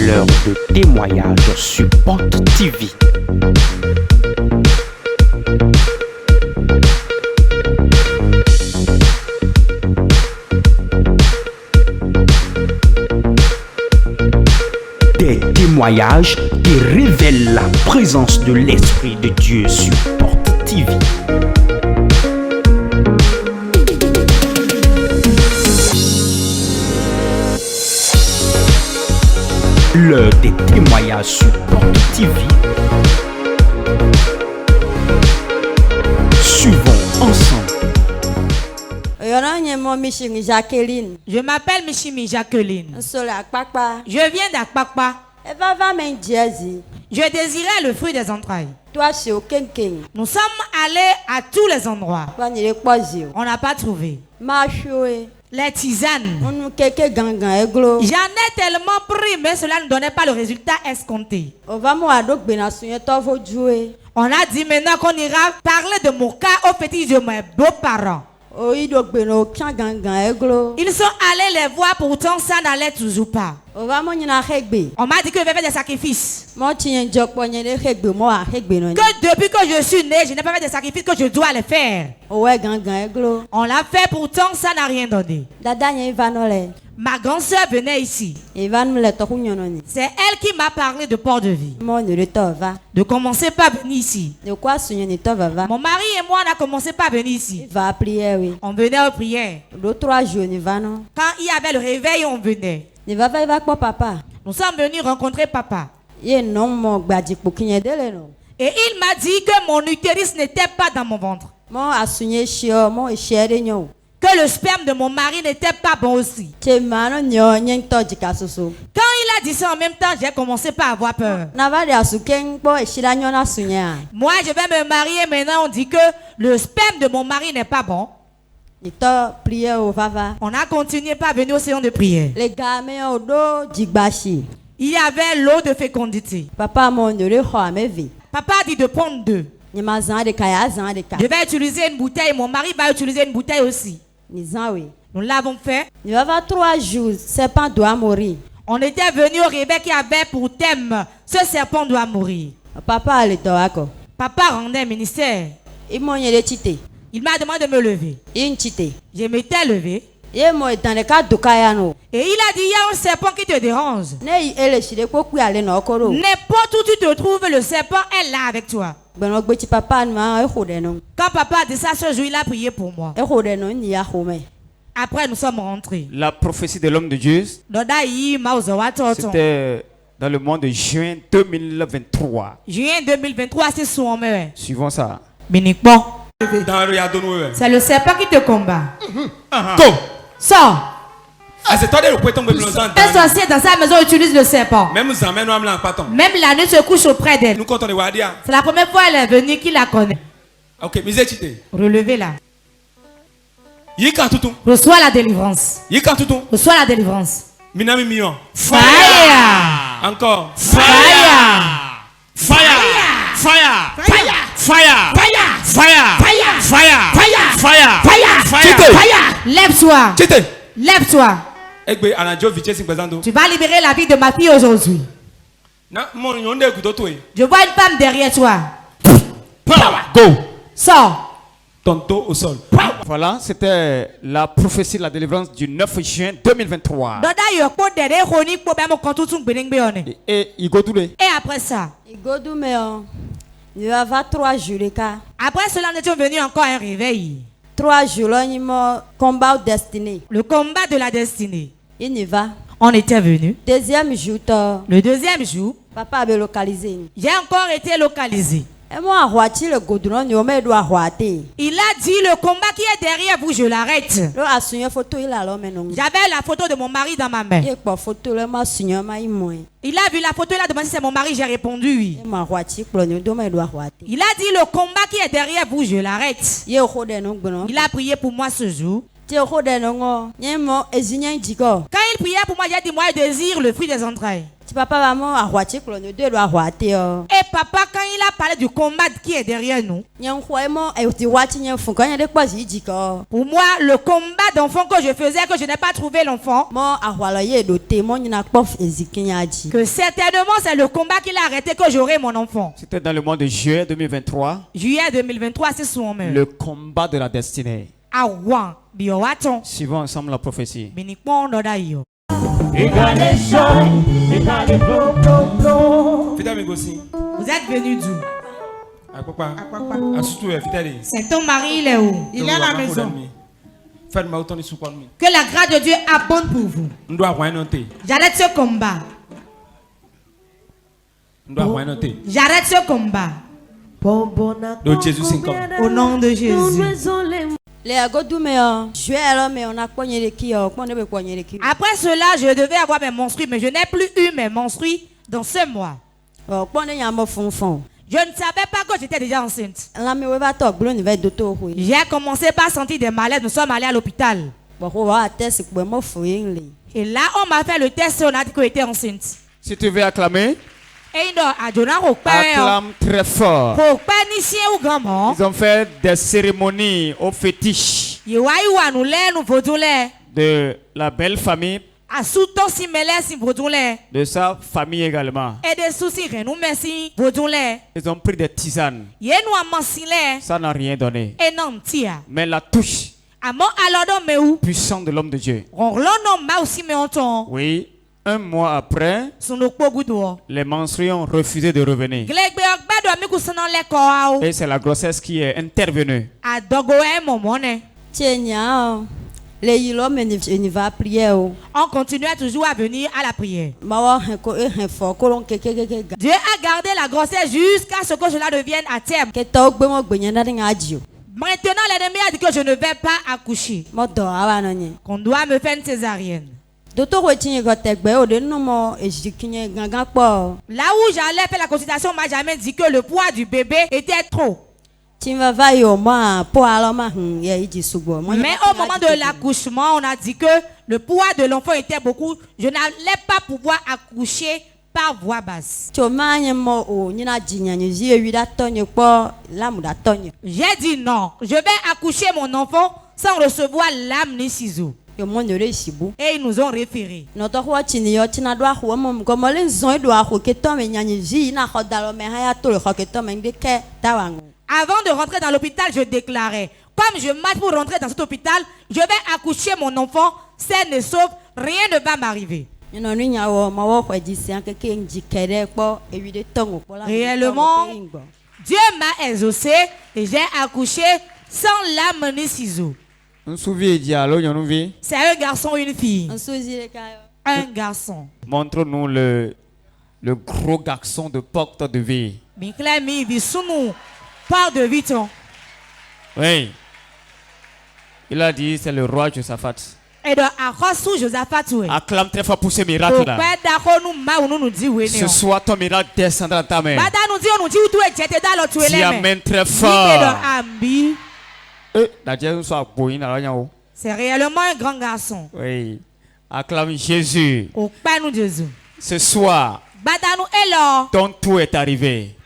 l'heure de témoignage sur Porte TV. Des témoignages qui révèlent la présence de l'Esprit de Dieu sur Porte TV. L'heure des témoignages sur Porte TV. Suivons ensemble. Je m'appelle Michimi Jacqueline. Je viens d'Akpakpa. Je désirais le fruit des entrailles. Nous sommes allés à tous les endroits. On n'a pas trouvé. Les tisanes. J'en ai tellement pris, mais cela ne donnait pas le résultat escompté. On a dit maintenant qu'on ira parler de mon cas au fétiche de mes beaux-parents. Ils sont allés les voir, pourtant ça n'allait toujours pas. On m'a dit que je vais faire des sacrifices. Que depuis que je suis né, je n'ai pas fait des sacrifices que je dois les faire. On l'a fait, pourtant ça n'a rien donné. Ma grande soeur venait ici. C'est elle qui m'a parlé de port de vie. De commencer par venir ici. Mon mari et moi, on a commencé par venir ici. On venait aux prières. Quand il y avait le réveil, on venait. Nous sommes venus rencontrer papa. Et il m'a dit que mon utérus n'était pas dans mon ventre. Que le sperme de mon mari n'était pas bon aussi. Quand il a dit ça en même temps, j'ai commencé par avoir peur. Moi, je vais me marier maintenant, on dit que le sperme de mon mari n'est pas bon. On a continué par venir au séance de prière. Il y avait l'eau de fécondité. Papa a dit de prendre 2. Je vais utiliser une bouteille, mon mari va utiliser une bouteille aussi. Nous l'avons fait. 3 jours, serpent doit mourir. On était venu au réveil qui avait pour thème ce serpent doit mourir. Papa rendait ministère. Il m'a demandé de me lever. Je m'étais levé. Et il a dit, il y a un serpent qui te dérange. N'importe où tu te trouves, le serpent est là avec toi. Quand papa a dit ça ce jour, il a prié pour moi. Après, nous sommes rentrés. La prophétie de l'homme de Dieu, c'était dans le mois de juin 2023. Juin 2023, c'est son mère. Suivons ça. C'est le serpent qui te combat. Go! Sors! Un sorcier dans sa maison utilise le serpent. Même la nuit se couche auprès d'elle. C'est la première fois qu'elle est venue qu'il la connaît. Relevez-la. Reçois la délivrance. Reçois la délivrance. Fire! Encore. Fire! Fire! Fire! Fire! Fire! Fire! Fire! Fire! Fire! Lève-toi. Lève-toi. Tu vas libérer la vie de ma fille aujourd'hui. Je vois une femme derrière toi. Go! Sors. Tonto au sol. Voilà, c'était la prophétie de la délivrance du 9 juin 2023. Et après ça, après cela, nous étions venus encore à un réveil. 3 jours, combat destiné. Le combat de la destinée. Il y va. On était venu. Deuxième jour, le deuxième jour, papa avait localisé. J'ai encore été localisé. Il a dit le combat qui est derrière vous, je l'arrête. J'avais la photo de mon mari dans ma main. Il a vu la photo, il a demandé si c'est mon mari, j'ai répondu oui. Il a dit le combat qui est derrière vous, je l'arrête. Il a prié pour moi ce jour. Quand il priait pour moi, j'ai dit moi je désire le fruit des entrailles. papa maman a roiti que nous deux doit roiter. Et papa, quand il a parlé du combat qui est derrière nous, pour moi, le combat d'enfant que je faisais, que je n'ai pas trouvé l'enfant, que certainement c'est le combat qu'il a arrêté que j'aurai mon enfant. C'était dans le mois de juillet 2023. Juillet 2023, c'est son même. Le combat de la destinée. Suivons ensemble la prophétie. Vous êtes venu d'où? C'est ton mari, il est où? Il est à la maison. Que la grâce de Dieu abonde pour vous. J'arrête ce combat. J'arrête ce combat. Au nom de Jésus. Après cela, je devais avoir mes menstrues, mais je n'ai plus eu mes menstrues dans ce mois. Je ne savais pas que j'étais déjà enceinte. J'ai commencé par sentir des malaises. Nous sommes allés à l'hôpital. Et là, on m'a fait le test et on a dit que j'étais enceinte. Si tu veux acclamer, acclame très fort. Ils ont fait des cérémonies aux fétiches de la belle famille, de sa famille également. Ils ont pris des tisanes. Ça n'a rien donné. Mais la touche puissante de l'homme de Dieu. Oui. Un mois après, les menstrues ont refusé de revenir. Et c'est la grossesse qui est intervenue. On continuait toujours à venir à la prière. Dieu a gardé la grossesse jusqu'à ce que cela devienne à terme. Maintenant, l'ennemi a dit que je ne vais pas accoucher. Qu'on doit me faire une césarienne. Là où j'allais faire la consultation, on m'a jamais dit que le poids du bébé était trop. Mais au moment de l'accouchement, on a dit que le poids de l'enfant était beaucoup. Je n'allais pas pouvoir accoucher par voie basse. J'ai dit non, je vais accoucher mon enfant sans recevoir lame ni ciseaux. Et ils nous ont référé. Avant de rentrer dans l'hôpital, je déclarais, comme je marche pour rentrer dans cet hôpital, je vais accoucher mon enfant, sain et sauf, rien ne va m'arriver. Réellement, Dieu m'a exaucé et j'ai accouché sans lame ni ciseaux. C'est un garçon ou une fille? Un garçon. Montre-nous le gros garçon de porte de vie. Porte de vie. Oui. Il a dit c'est le roi Josaphat. Acclame très fort pour ce miracle là. Ce soir ton miracle descendra dans ta main. Tu amènes très fort. C'est réellement un grand garçon. Oui. Acclame Jésus. Ce soir, ton tour est arrivé.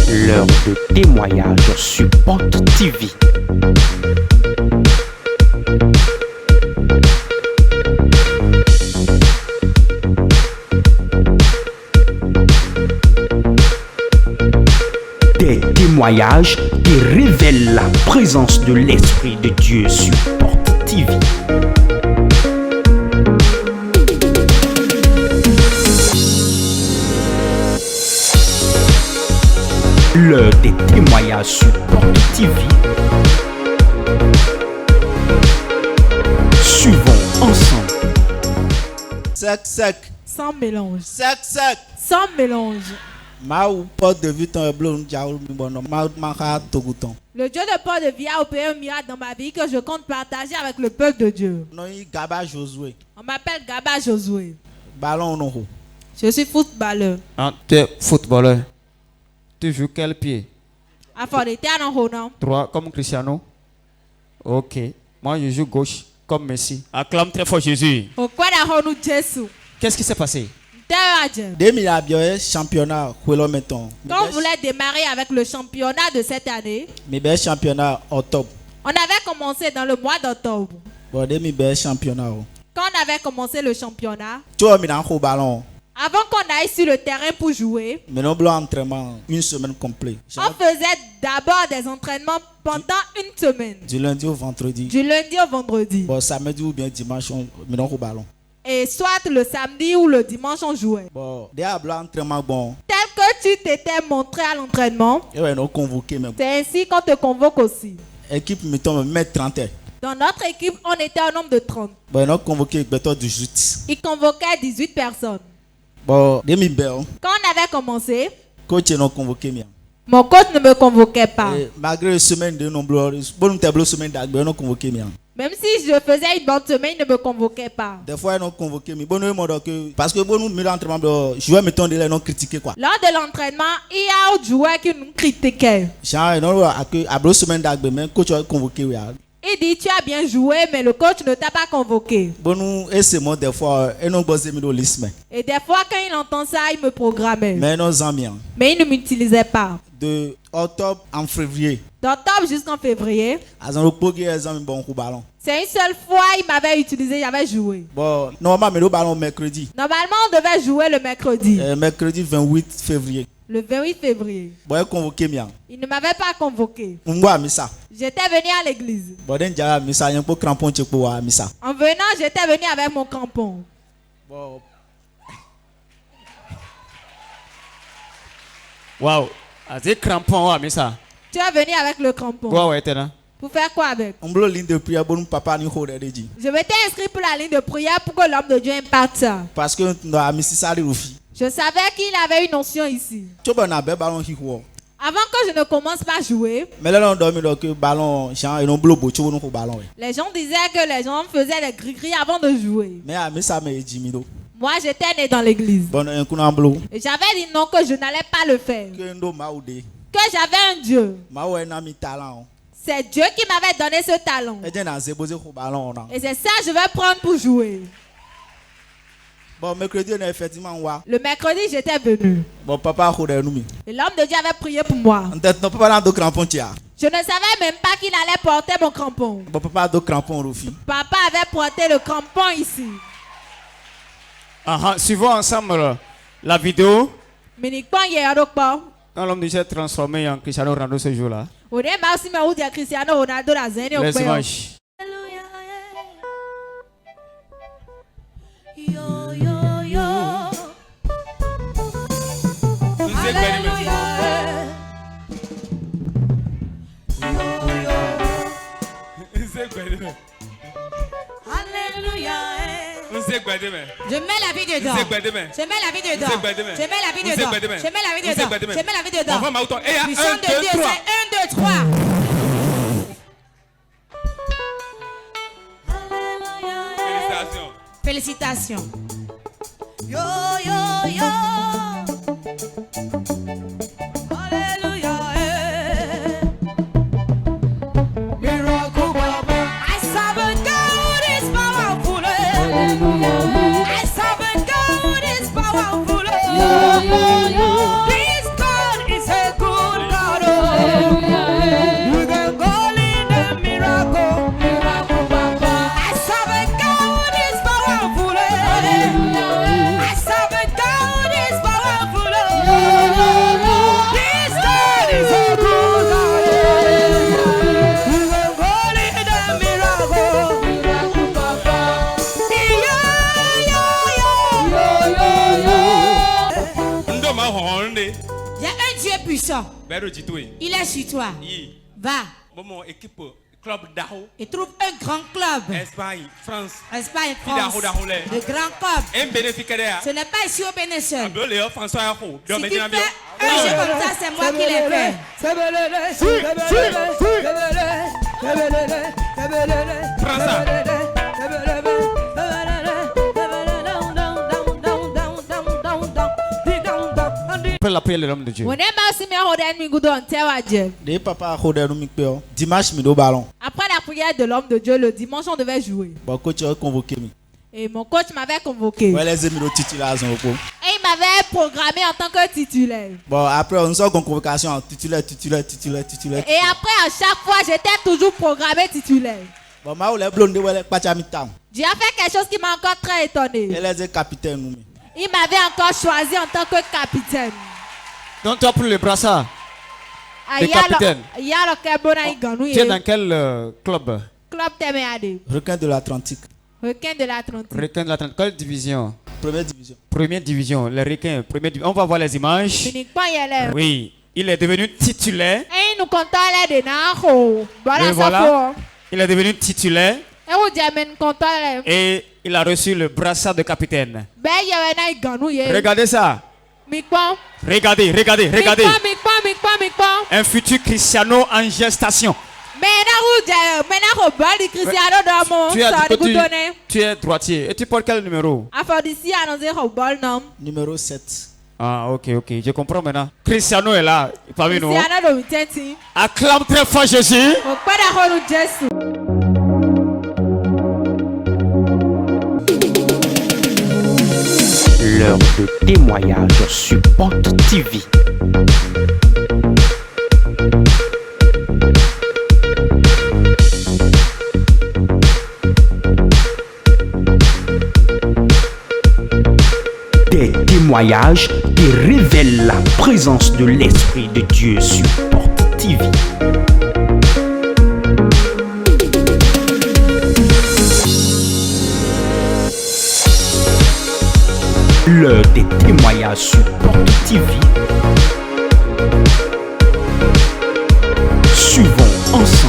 L'heure de témoignage sur Porte TV. Des témoignages qui révèlent la présence de l'Esprit de Dieu sur Porte TV. L'heure des témoignages sur Porte TV. Suivons ensemble. Sec. Sans mélange. Sec. Sans mélange. Le Dieu de Port de vie a opéré un miracle dans ma vie que je compte partager avec le peuple de Dieu. On m'appelle Gaba Josué. Je suis footballeur. Ah, tu es footballeur. Tu joues quel pied? À Fort-de-Terre, non? 3 comme Cristiano. Ok. Moi, je joue gauche, comme Messi. Acclame très fort Jésus. Qu'est-ce qui s'est passé? Championnat, quand vous voulez démarrer avec le championnat de cette année, championnat octobre. On avait commencé dans le mois d'octobre. Championnat. Quand on avait commencé le championnat, Ballon. avant qu'on aille sur le terrain pour jouer, entraînement, une semaine complète. On faisait d'abord des entraînements pendant une semaine. Du lundi au vendredi. Du lundi au vendredi. Bon, samedi ou bien dimanche, on au ballon. Et soit le samedi ou le dimanche, on jouait. Bon, entraînement bon. Tel que tu t'étais montré à l'entraînement, c'est ainsi qu'on te convoque aussi. Équipe, mettons, 30. Dans notre équipe, on était au nombre de 30. Bon, on convoqué 18. Il convoquait 18 personnes. Bon, quand on avait commencé, coach n'a convoqué bien. Mon coach ne me convoquait pas. Malgré une semaine de nombreux, bon tableau semaine d'agbe, on convoqué bien. Même si je faisais une bonne semaine, il ne me convoquait pas. Des fois, ils ont convoqué, mais bon, parce que bon, nous l'entraînement, joueurs mettons de non critiqué quoi. Lors de l'entraînement, il y a un joueur qui nous critiquait. Genre, non, à semaine d'agbe, mais coach a convoqué oui. Il dit tu as bien joué, mais le coach ne t'a pas convoqué. Bon, nous, et c'est moi des fois, et non bossé mi liste. Et des fois, quand il entend ça, il me programmait. Mais non, amis. Mais il ne m'utilisait pas. De octobre en février. D'octobre jusqu'en février. C'est une seule fois il m'avait utilisé, j'avais joué. Bon, normalement, le ballon mercredi. Normalement, on devait jouer le mercredi. Mercredi 28 février. Le 28 février. Bon, convoqué bien. Il ne m'avait pas convoqué. J'étais venu à l'église. Bon, en venant, j'étais venu avec mon crampon. Bon. Wow. Crampon, ouais, mais ça. Tu es venu avec le crampon. Pour faire quoi avec? Je m'étais inscrit pour la ligne de prière pour que l'homme de Dieu imparte ça. Parce que je savais qu'il avait une notion ici. Avant que je ne commence pas à jouer, les gens disaient que les gens faisaient des gris-gris avant de jouer. Moi, j'étais né dans l'église. Et j'avais dit non, que je n'allais pas le faire. Que j'avais un Dieu. C'est Dieu qui m'avait donné ce talent. Et c'est ça que je vais prendre pour jouer. Bon, mercredi, on a effectivement. Le mercredi, j'étais venu. Bon, papa, et l'homme de Dieu avait prié pour moi. Je ne savais même pas qu'il allait porter mon crampon. Bon, papa, papa avait porté le crampon ici. Suivons ensemble la vidéo. Quand l'homme de Dieu est transformé en Cristiano Ronaldo ce jour-là. Les images. Je mets la vie dedans. Je mets la vie dedans. Je mets la vie dedans. Je mets la vie dedans. Je mets la vie dedans. Puissant de Dieu, c'est 1, 2, 3. Félicitations. Yo, yo, yo. Alléluia. Miracle Baba. I serve a God is powerful. I serve a God is powerful. This God is a good God. You can go in the miracle. Miracle Baba. I serve a God is powerful. I serve a God is powerful. This God is a good God. You can go in the miracle. Miracle Baba. Il y a un Dieu puissant. Il est sur toi. Va. Et trouve un grand club. Espagne, France. De grands clubs. Ce n'est pas ici au Bénin seul. Si tu fais un jeu comme ça, c'est moi qui l'ai fait. Prends ça. La prière de l'homme de Dieu. Dimanche, mi do ballon. Après la prière de l'homme de Dieu le dimanche, on devait jouer. Bon, coach a convoqué. Et mon coach m'avait convoqué. Ouais, les émiraux titulaires sont au pot. Et il m'avait programmé en tant que titulaire. Bon, après, on sort en convocation en titulaire. Et après, à chaque fois, j'étais toujours programmé titulaire. Bon, ma ou les blondes, ouais, pas de mi-temps. Dieu a fait quelque chose qui m'a encore très étonné. Elle est capitaine. Il m'avait encore choisi en tant que capitaine. Donc, toi, pour le brassard de capitaine. Tu es dans quel club? Club Temeade. Requin de l'Atlantique. Requin de l'Atlantique. Requin de l'Atlantique. Quelle division? Première division. Première division. Les requins. Première division. On va voir les images. Oui. Il est devenu titulaire. Et nous comptons les dénards. Voilà. Il est devenu titulaire. Et il a reçu le brassard de capitaine. Regardez ça. Regardez. Un futur Cristiano en gestation. Tu es droitier. Et tu portes quel numéro? Numéro 7. Ah, ok. Je comprends maintenant. Cristiano est là parmi nous. Acclame très fort Jésus. L'heure de témoignage sur Porte TV. Des témoignages qui révèlent la présence de l'Esprit de Dieu sur Porte TV. L'heure des témoignages sur Porte TV. Suivons ensemble